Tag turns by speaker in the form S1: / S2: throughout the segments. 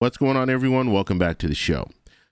S1: What's going on, everyone? Welcome back to the show.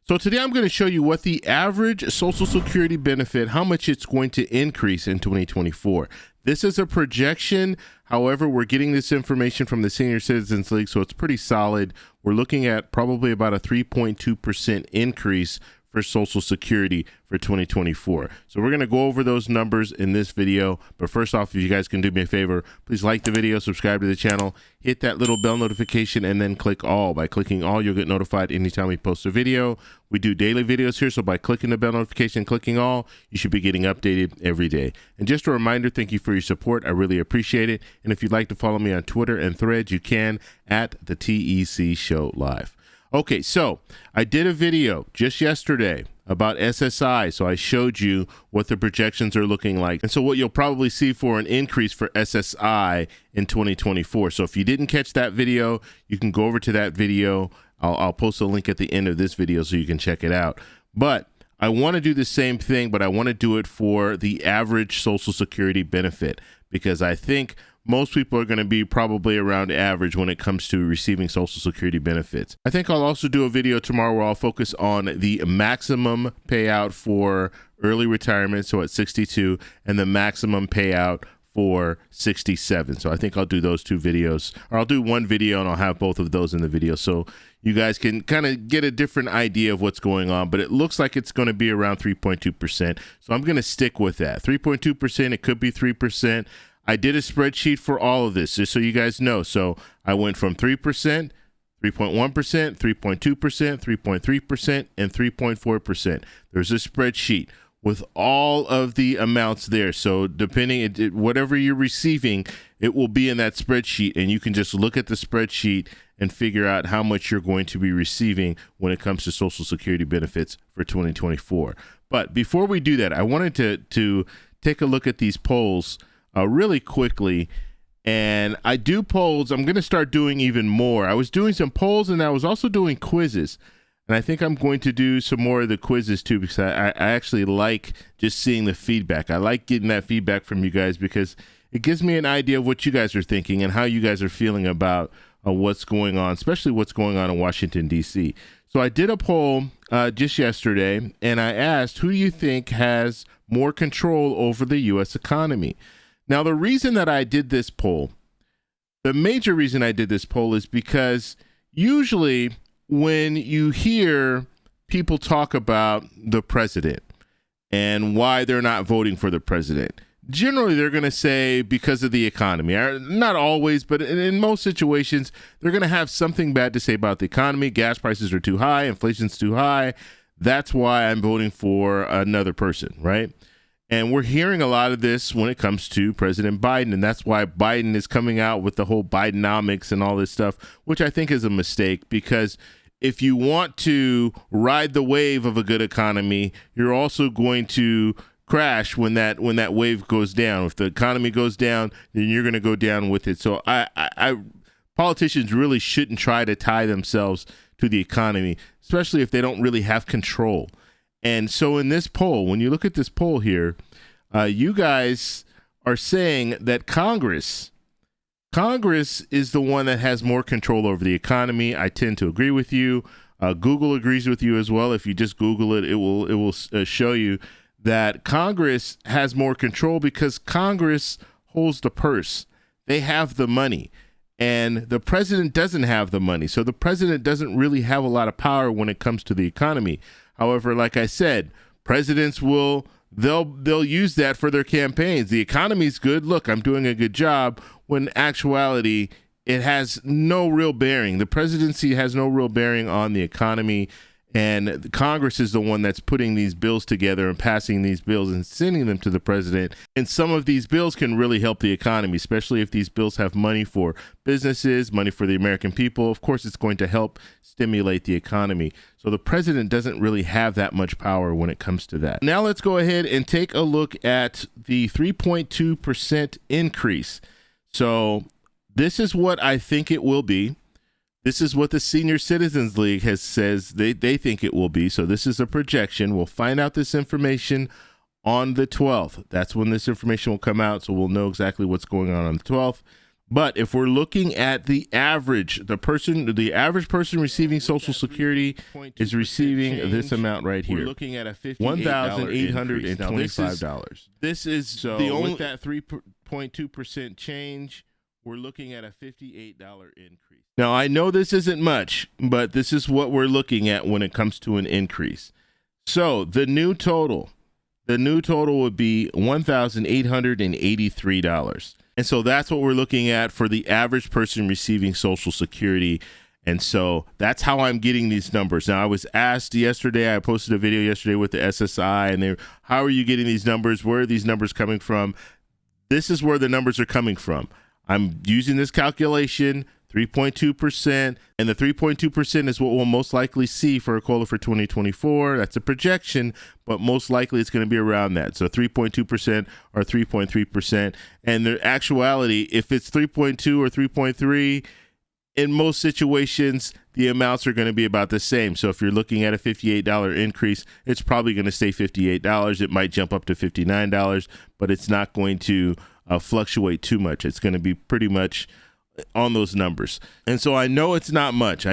S1: So today I'm going to show you what the average Social Security benefit, how much it's going to increase in 2024. This is a projection. However, we're getting this information from the Senior Citizens League, so it's pretty solid. We're looking at probably about a 3.2% increase for Social Security for 2024. So we're going to go over those numbers in this video. But first off, if you guys can do me a favor, please like the video, subscribe to the channel, hit that little bell notification, and then click all. By clicking all, you'll get notified anytime we post a video. We do daily videos here, so by clicking the bell notification, clicking all, you should be getting updated every day. And just a reminder, thank you for your support. I really appreciate it. And if you'd like to follow me on Twitter and Threads, you can at the TEC Show Live. Okay, so I did a video just yesterday about SSI, so I showed you what the projections are looking like. And so what you'll probably see for an increase for SSI in 2024. So if you didn't catch that video, you can go over to that video. I'll post a link at the end of this video so you can check it out. But I want to do the same thing, but I want to do it for the average Social Security benefit, because I think most people are going to be probably around average when it comes to receiving Social Security benefits. I think I'll also do a video tomorrow where I'll focus on the maximum payout for early retirement, so at 62, and the maximum payout for 67. So I think I'll do those two videos, or I'll do one video and I'll have both of those in the video, so you guys can kind of get a different idea of what's going on. But it looks like it's going to be around 3.2%. So I'm going to stick with that. 3.2%, it could be 3%. I did a spreadsheet for all of this, just so you guys know. So I went from 3%, 3.1%, 3.2%, 3.3%, and 3.4%. There's a spreadsheet with all of the amounts there. So depending, whatever you're receiving, it will be in that spreadsheet, and you can just look at the spreadsheet and figure out how much you're going to be receiving when it comes to Social Security benefits for 2024. But before we do that, I wanted to take a look at these polls really quickly. And I do polls. I'm going to start doing even more. I was doing some polls, and I was also doing quizzes. And I think I'm going to do some more of the quizzes too, because I actually like just seeing the feedback. I like getting that feedback from you guys because it gives me an idea of what you guys are thinking and how you guys are feeling about what's going on, especially what's going on in Washington, D.C. So I did a poll just yesterday, and I asked, who do you think has more control over the U.S. economy? Now, the reason that I did this poll, the major reason I did this poll is because usually when you hear people talk about the president and why they're not voting for the president, generally they're going to say because of the economy. Not always, but in most situations, they're going to have something bad to say about the economy. Gas prices are too high, inflation's too high. That's why I'm voting for another person, right? And we're hearing a lot of this when it comes to President Biden, and that's why Biden is coming out with the whole Bidenomics and all this stuff, which I think is a mistake, because if you want to ride the wave of a good economy, you're also going to crash when that wave goes down. If the economy goes down, then you're going to go down with it. So politicians really shouldn't try to tie themselves to the economy, especially if they don't really have control. And so in this poll, when you look at this poll here, you guys are saying that Congress is the one that has more control over the economy. I tend to agree with you. Google agrees with you as well. If you just Google it, it will show you that Congress has more control because Congress holds the purse. They have the money. And the president doesn't have the money. So the president doesn't really have a lot of power when it comes to the economy. However, like I said, presidents they'll use that for their campaigns. The economy's good. Look, I'm doing a good job. When in actuality, it has no real bearing. The presidency has no real bearing on the economy. And Congress is the one that's putting these bills together and passing these bills and sending them to the president. And some of these bills can really help the economy, especially if these bills have money for businesses, money for the American people. Of course, it's going to help stimulate the economy. So the president doesn't really have that much power when it comes to that. Now let's go ahead and take a look at the 3.2% increase. So this is what I think it will be. This is what the Senior Citizens League says they think it will be. So this is a projection. We'll find out this information on the 12th. That's when this information will come out, so we'll know exactly what's going on the 12th. But if we're looking at the average, the average person receiving Social Security is receiving this amount right here.
S2: We're looking at a
S1: $1,825. This is
S2: so
S1: the only
S2: with that 3.2% change. We're looking at a $58 increase.
S1: Now, I know this isn't much, but this is what we're looking at when it comes to an increase. So the new total would be $1,883. And so that's what we're looking at for the average person receiving Social Security. And so that's how I'm getting these numbers. Now, I was asked yesterday, I posted a video yesterday with the SSI, and how are you getting these numbers? Where are these numbers coming from? This is where the numbers are coming from. I'm using this calculation, 3.2%, and the 3.2% is what we'll most likely see for a COLA for 2024. That's a projection, but most likely it's going to be around that. So 3.2% or 3.3%. And the actuality, if it's 3.2 or 3.3, in most situations, the amounts are going to be about the same. So if you're looking at a $58 increase, it's probably going to stay $58. It might jump up to $59, but it's not going to fluctuate too much. It's going to be pretty much on those numbers. And so I know it's not much.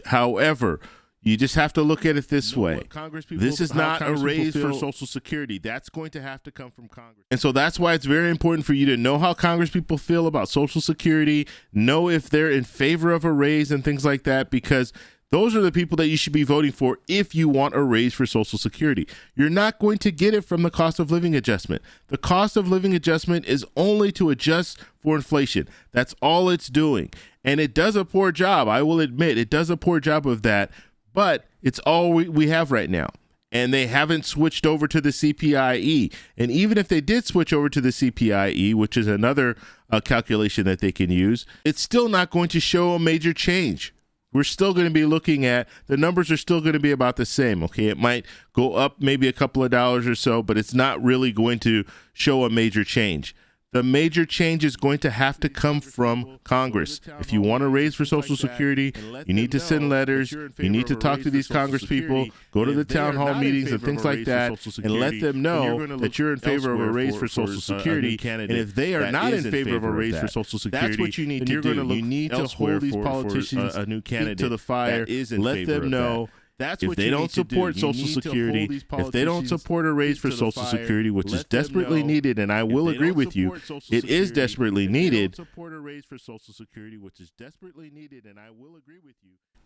S1: However, you just have to look at it this way. This is not a raise for Social Security. That's going to have to come from Congress. And so that's why it's very important for you to know how Congress people feel about Social Security, know if they're in favor of a raise and things like that, because those are the people that you should be voting for if you want a raise for Social Security. You're not going to get it from the cost of living adjustment. The cost of living adjustment is only to adjust for inflation. That's all it's doing. And it does a poor job. I will admit it does a poor job of that, but it's all we have right now. And they haven't switched over to the CPIE. And even if they did switch over to the CPIE, which is another calculation that they can use, it's still not going to show a major change. We're still going to be looking at, the numbers are still going to be about the same, okay? It might go up maybe a couple of dollars or so, but it's not really going to show a major change. The major change is going to have to come from Congress. If you want to raise for Social Security, you need to send letters, you need to talk to these Congress people, go to the town hall meetings and things like that, and let them know that you're in favor of a raise for Social Security. And if they are not in favor of a raise for Social Security, that's what you need to do. You need to hold these politicians a new candidate to the fire, let them know. If they don't support Social Security, if they don't support a raise for Social Security, which is desperately needed, and I will agree with you, it is desperately needed,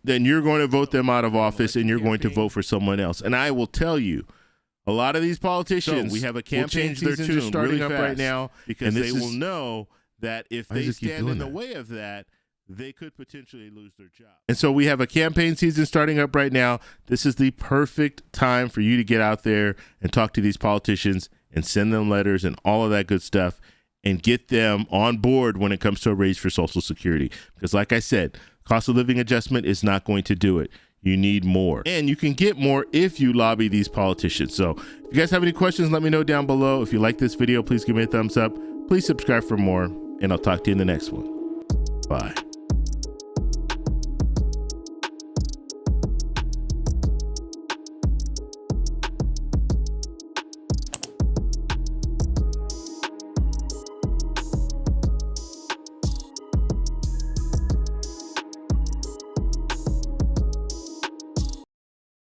S1: then you're going to vote them out of office and you're going to vote for someone else. And I will tell you, a lot of these politicians,
S2: we have a campaign
S1: season just starting up right now,
S2: because they will know that if they stand in the way of that, they could potentially lose their job.
S1: And so we have a campaign season starting up right now. This is the perfect time for you to get out there and talk to these politicians and send them letters and all of that good stuff and get them on board when it comes to a raise for Social Security. Because like I said, cost of living adjustment is not going to do it. You need more. And you can get more if you lobby these politicians. So if you guys have any questions, let me know down below. If you like this video, please give me a thumbs up. Please subscribe for more, and I'll talk to you in the next one. Bye.